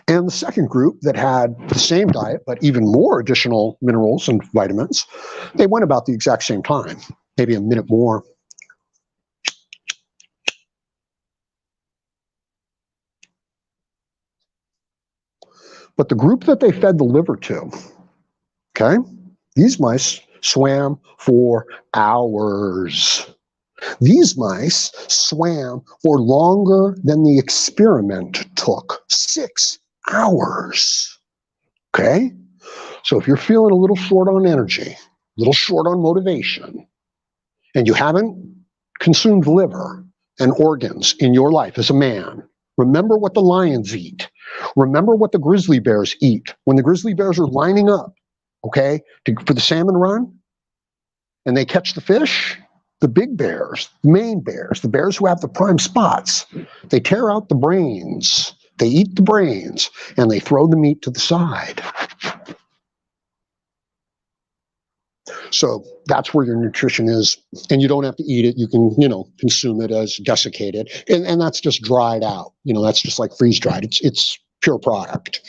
And the second group that had the same diet, but even more additional minerals and vitamins, they went about the exact same time, maybe a minute more. But the group that they fed the liver to, okay, these mice swam for hours. These mice swam for longer than the experiment took, 6 hours. Okay? So if you're feeling a little short on energy, a little short on motivation, and you haven't consumed liver and organs in your life as a man, remember what the lions eat. Remember what the grizzly bears eat. When the grizzly bears are lining up, okay, for the salmon run, and they catch the fish, the big bears, the main bears, the bears who have the prime spots, they tear out the brains, they eat the brains, and they throw the meat to the side. So that's where your nutrition is, and you don't have to eat it. You can, consume it as desiccated, and that's just dried out. That's just like freeze dried. It's pure product.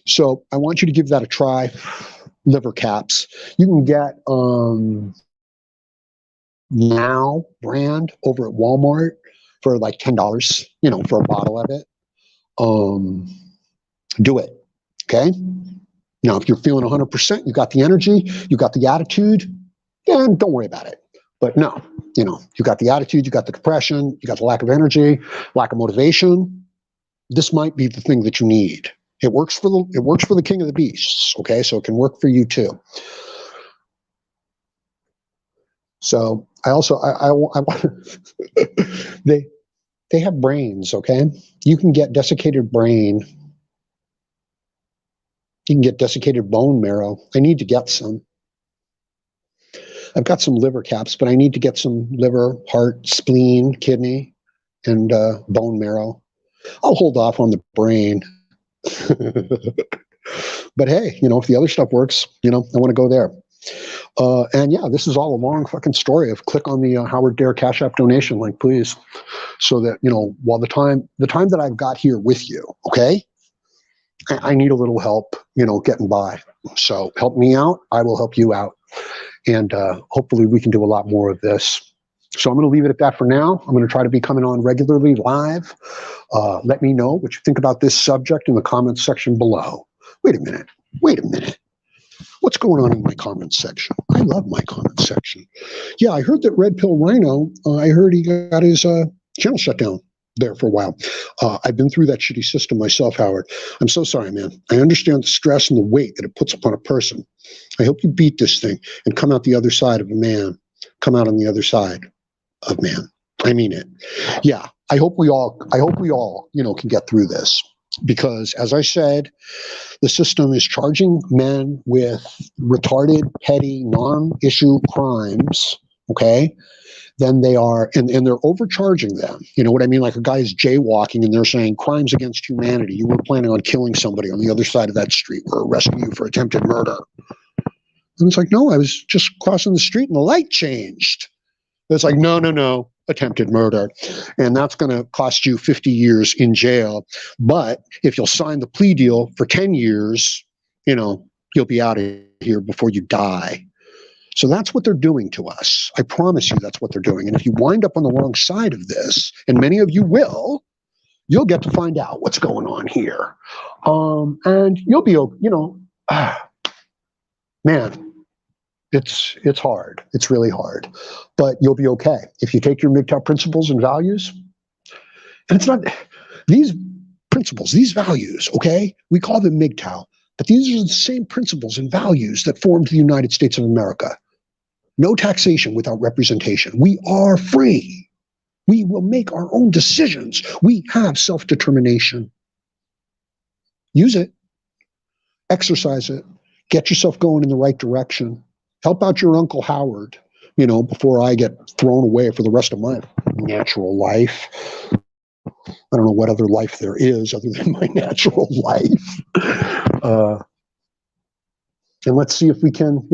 So I want you to give that a try. Liver caps. You can get Now brand over at Walmart for like $10, for a bottle of it. Do it. Okay. Now, if you're feeling 100%, you got the energy, you got the attitude, then don't worry about it. But no, you got the attitude, you got the depression, you got the lack of energy, lack of motivation. This might be the thing that you need. It works for the king of the beasts. Okay, so it can work for you too. So I want they have brains. Okay, you can get desiccated brain. You can get desiccated bone marrow. I need to get some. I've got some liver caps, but I need to get some liver, heart, spleen, kidney, and bone marrow. I'll hold off on the brain. But hey, if the other stuff works, I want to go there. And yeah, this is all a long fucking story. Click on the Howard Dare Cash App donation link, please, so that while the time that I've got here with you, okay, I need a little help, getting by. So help me out. I will help you out, and hopefully we can do a lot more of this. So I'm going to leave it at that for now. I'm going to try to be coming on regularly live. Let me know what you think about this subject in the comments section below. Wait a minute. What's going on in my comments section? I love my comments section. Yeah, I heard that Red Pill Rhino, I heard he got his channel shut down there for a while. I've been through that shitty system myself, Howard. I'm so sorry, man. I understand the stress and the weight that it puts upon a person. I hope you beat this thing and come out the other side of a man. Come out on the other side of man. I mean it. Yeah, I hope we all, can get through this, because as I said, the system is charging men with retarded, petty, non-issue crimes, okay? Then they are, and they're overcharging them. You know what I mean? Like a guy is jaywalking and they're saying crimes against humanity. You were planning on killing somebody on the other side of that street. We're arresting you for attempted murder. And it's like, no, I was just crossing the street and the light changed. It's like, no, attempted murder. And that's going to cost you 50 years in jail. But if you'll sign the plea deal for 10 years, you'll be out of here before you die. So that's what they're doing to us. I promise you that's what they're doing. And if you wind up on the wrong side of this, and many of you will, you'll get to find out what's going on here. And you'll be, man, it's hard. It's really hard. But you'll be okay. If you take your MGTOW principles and values, and it's not, these principles, these values, okay, we call them MGTOW, but these are the same principles and values that formed the United States of America. No taxation without representation. We are free. We will make our own decisions. We have self-determination. Use it. Exercise it. Get yourself going in the right direction. Help out your Uncle Howard, before I get thrown away for the rest of my natural life. I don't know what other life there is other than my natural life. And let's see if we can,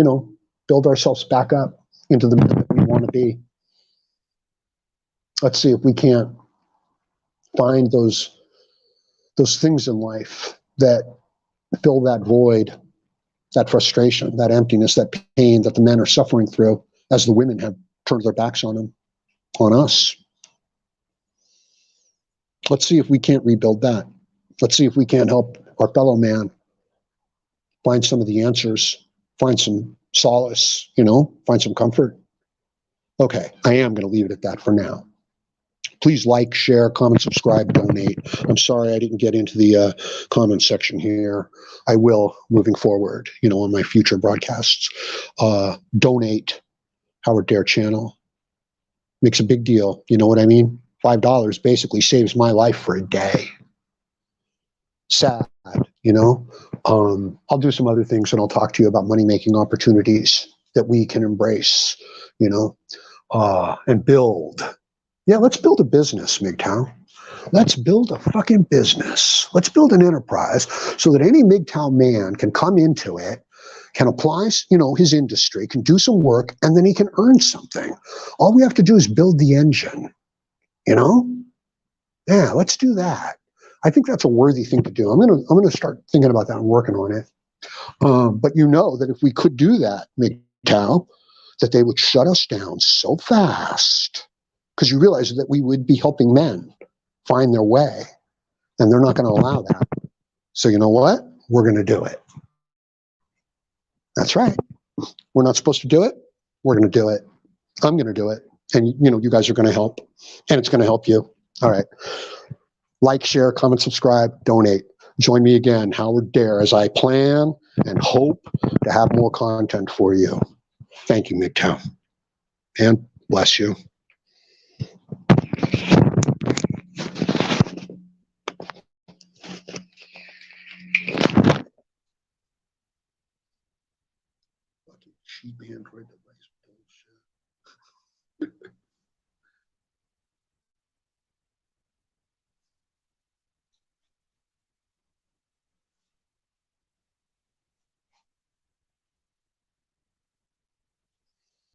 build ourselves back up into the men that we want to be. Let's see if we can't find those things in life that fill that void, that frustration, that emptiness, that pain that the men are suffering through as the women have turned their backs on them, on us. Let's see if we can't rebuild that. Let's see if we can't help our fellow man find some of the answers, find some solace, find some comfort. Okay, I am going to leave it at that for now. Please like, share, comment, subscribe, donate. I'm sorry I didn't get into the comment section here. I will moving forward, on my future broadcasts. Donate Howard Dare channel. Makes a big deal. You know what I mean? $5 basically saves my life for a day. Sad, I'll do some other things and I'll talk to you about money-making opportunities that we can embrace, and build. Yeah, let's build a business, MGTOW. Let's build a fucking business. Let's build an enterprise so that any MGTOW man can come into it, can apply, his industry, can do some work, and then he can earn something. All we have to do is build the engine, Yeah, let's do that. I think that's a worthy thing to do. I'm gonna start thinking about that and working on it. But that if we could do that, MGTOW, that they would shut us down so fast, because you realize that we would be helping men find their way, and they're not going to allow that. So you know what? We're going to do it. That's right. We're not supposed to do it. We're going to do it. I'm going to do it. And you guys are going to help, and it's going to help you. All right. Like, share, comment, subscribe, donate. Join me again, Howard Dare, as I plan and hope to have more content for you. Thank you, MGTOW. And bless you. Cheap Android device.